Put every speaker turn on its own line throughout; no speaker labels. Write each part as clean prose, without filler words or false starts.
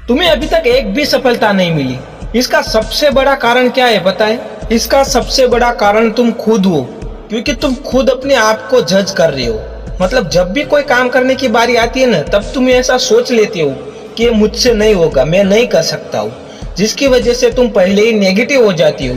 तुम्हें अभी तक एक भी सफलता नहीं मिली। इसका सबसे बड़ा कारण क्या है पता है? इसका सबसे बड़ा कारण तुम खुद हो, क्योंकि तुम खुद अपने आप को जज कर रहे हो। मतलब जब भी कोई काम करने की बारी आती है ना, तब तुम ऐसा सोच लेते हो कि ये मुझसे नहीं होगा, मैं नहीं कर सकता हूँ, जिसकी वजह से तुम पहले ही नेगेटिव हो जाती हो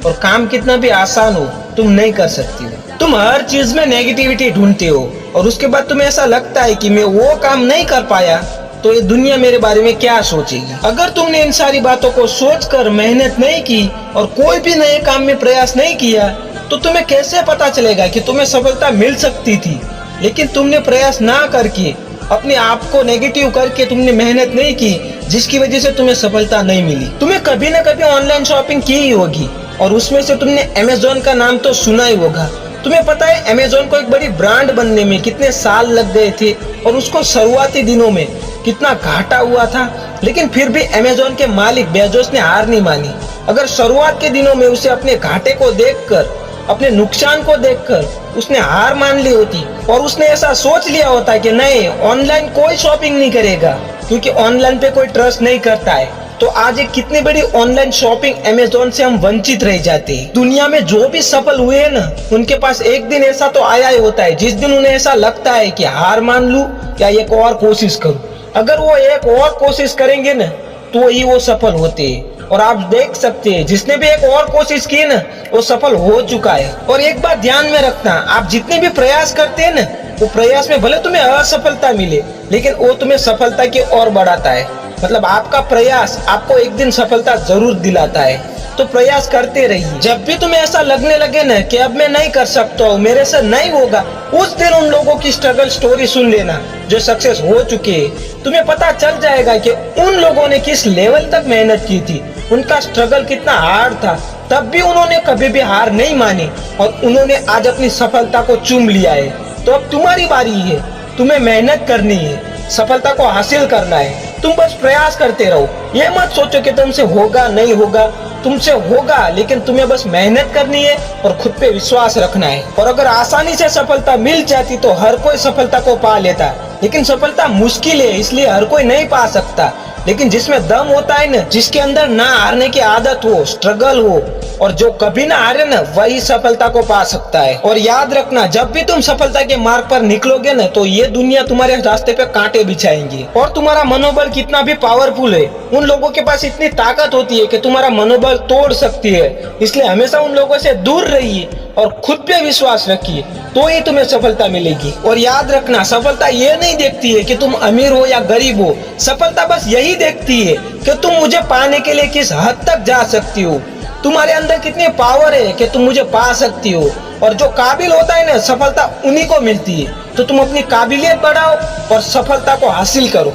और काम कितना भी आसान हो तुम नहीं कर सकती हो। तुम हर चीज में नेगेटिविटी ढूंढते हो और उसके बाद तुम्हें ऐसा लगता है कि मैं वो काम नहीं कर पाया तो ये दुनिया मेरे बारे में क्या सोचेगी। अगर तुमने इन सारी बातों को सोचकर मेहनत नहीं की और कोई भी नए काम में प्रयास नहीं किया तो तुम्हें कैसे पता चलेगा कि तुम्हें सफलता मिल सकती थी। लेकिन तुमने प्रयास ना करके अपने आप को नेगेटिव करके तुमने मेहनत नहीं की, जिसकी वजह से तुम्हें सफलता नहीं मिली। तुम्हें कभी ना कभी ऑनलाइन शॉपिंग की ही होगी और उसमें से तुमने अमेज़न का नाम तो सुना ही होगा। तुम्हें पता है अमेज़न को एक बड़ी ब्रांड बनने में कितने साल लग गए थे और उसको शुरुआती दिनों में कितना घाटा हुआ था, लेकिन फिर भी अमेज़न के मालिक बेजोस ने हार नहीं मानी। अगर शुरुआत के दिनों में उसे अपने घाटे को देखकर, अपने नुकसान को देखकर उसने हार मान ली होती और उसने ऐसा सोच लिया होता कि नहीं, ऑनलाइन कोई शॉपिंग नहीं करेगा क्योंकि ऑनलाइन पे कोई ट्रस्ट नहीं करता है, तो आज एक कितनी बड़ी ऑनलाइन शॉपिंग अमेज़न से हम वंचित रह जाते हैं। दुनिया में जो भी सफल हुए हैं ना, उनके पास एक दिन ऐसा तो आया ही होता है जिस दिन उन्हें ऐसा लगता है कि हार मान लूं या एक और कोशिश करूं। अगर वो एक और कोशिश करेंगे ना तो ही वो सफल होते हैं। और आप देख सकते हैं जिसने भी एक और कोशिश की ना वो सफल हो चुका है। और एक बात ध्यान में रखना, आप जितने भी प्रयास करते हैं ना, वो प्रयास में भले तुम्हें असफलता मिले लेकिन वो तुम्हें सफलता की ओर बढ़ाता है। मतलब आपका प्रयास आपको एक दिन सफलता जरूर दिलाता है, तो प्रयास करते रहिए। जब भी तुम्हें ऐसा लगने लगे ना कि अब मैं नहीं कर सकता हूँ, मेरे से नहीं होगा, उस दिन उन लोगों की स्ट्रगल स्टोरी सुन लेना जो सक्सेस हो चुके हैं। तुम्हें पता चल जाएगा कि उन लोगों ने किस लेवल तक मेहनत की थी, उनका स्ट्रगल कितना हार्ड था, तब भी उन्होंने कभी भी हार नहीं मानी और उन्होंने आज अपनी सफलता को चूम लिया है। तो अब तुम्हारी बारी है, तुम्हें मेहनत करनी है, सफलता को हासिल करना है। तुम बस प्रयास करते रहो, ये मत सोचो कि तुमसे होगा नहीं होगा, तुमसे होगा, लेकिन तुम्हें बस मेहनत करनी है और खुद पे विश्वास रखना है। और अगर आसानी से सफलता मिल जाती तो हर कोई सफलता को पा लेता, लेकिन सफलता मुश्किल है इसलिए हर कोई नहीं पा सकता। लेकिन जिसमें दम होता है ना, जिसके अंदर ना हारने की आदत हो, स्ट्रगल हो और जो कभी ना हारे ना, वही सफलता को पा सकता है। और याद रखना, जब भी तुम सफलता के मार्ग पर निकलोगे ना तो ये दुनिया तुम्हारे रास्ते पे कांटे बिछाएंगी। और तुम्हारा मनोबल कितना भी पावरफुल है, उन लोगों के पास इतनी ताकत होती है कि तुम्हारा मनोबल तोड़ सकती है। इसलिए हमेशा उन लोगों से दूर रहिए और खुद पे विश्वास रखिए, तो ही तुम्हें सफलता मिलेगी। और याद रखना, सफलता ये नहीं देखती है कि तुम अमीर हो या गरीब हो, सफलता बस यही देखती है कि तुम मुझे पाने के लिए किस हद तक जा सकती हो, तुम्हारे अंदर कितनी पावर है कि तुम मुझे पा सकती हो। और जो काबिल होता है ना, सफलता उन्हीं को मिलती है। तो तुम अपनी काबिलियत बढ़ाओ और सफलता को हासिल करो।